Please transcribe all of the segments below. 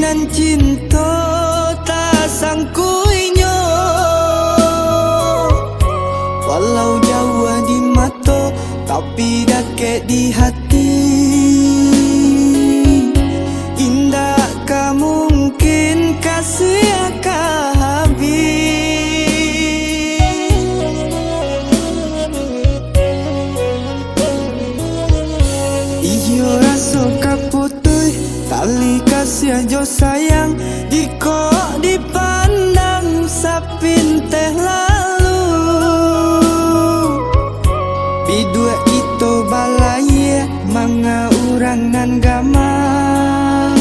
nan cinta tak sangkuinyo, walau jauh di mata tapi dekat di hati. Indah ka mungkin kasih akan habis. Iyo rasa kaputui tali kasih aja sayang, jika dipandang sapin teh lalu. Bidua itu balai manga urang nan gamang,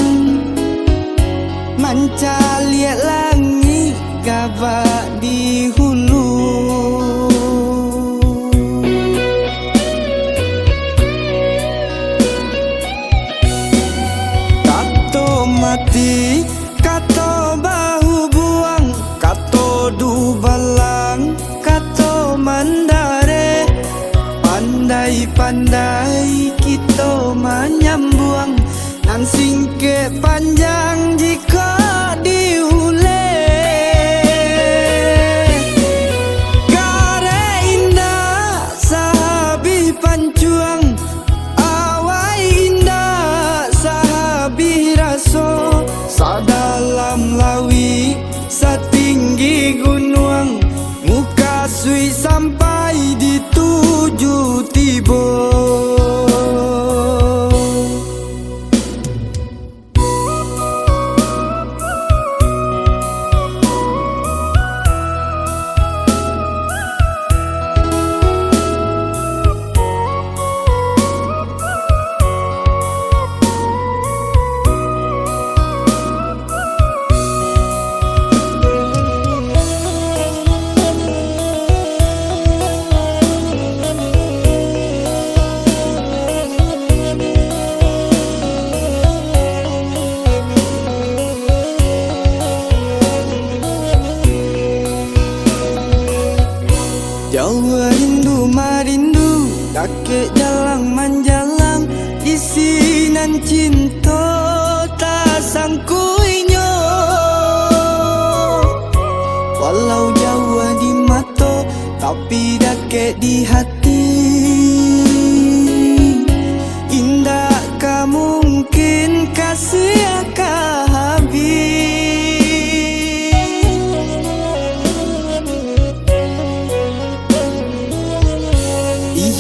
manca liat langit gabak di hulu. Kato mati, kato bahu buang, kato du balang, kato mandare. Pandai-pandai kita menyambuang, nan singke panjang jika diule. Kare indah sahabi pancuang, awai indah sahabi raso. Sadalam lawi, satinggi gunung, muka sui sampai di tujuh tiba. Jauh rindu marindu, kakek jalang manjalang, isinan cinta tak sangkuinyo, walau jauh di mata tapi dekat di hati. Indah ka mungkin kasih akan habis.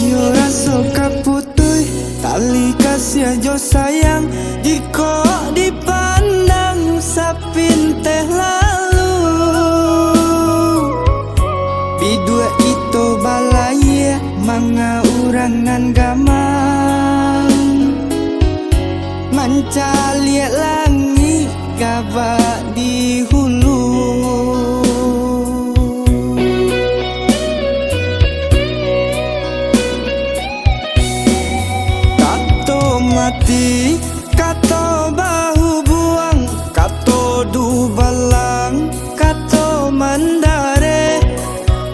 Iyo rasa kaputui tali kasih aja sayang, jika dipandang sapin teh lalu. Bidua itu balai manga urang nan gamang, manca liat langit gabak di hulu. Mati, kato bahu buang, kato du balang, kato mandare.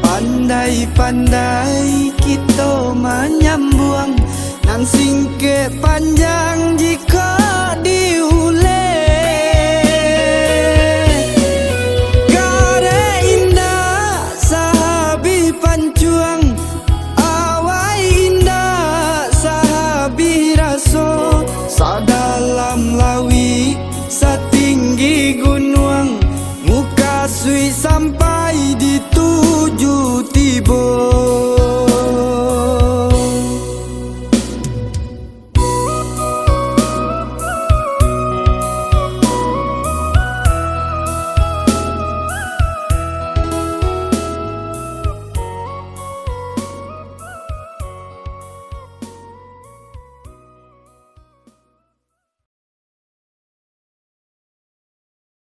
Pandai-pandai kita menyambuang, nan singke panjang jika diule. Kare indah sahabi pancuang, awai indah sahabi raso. Sadalam lawi, satinggi gunung, muka sui sampai di tujuh tiba.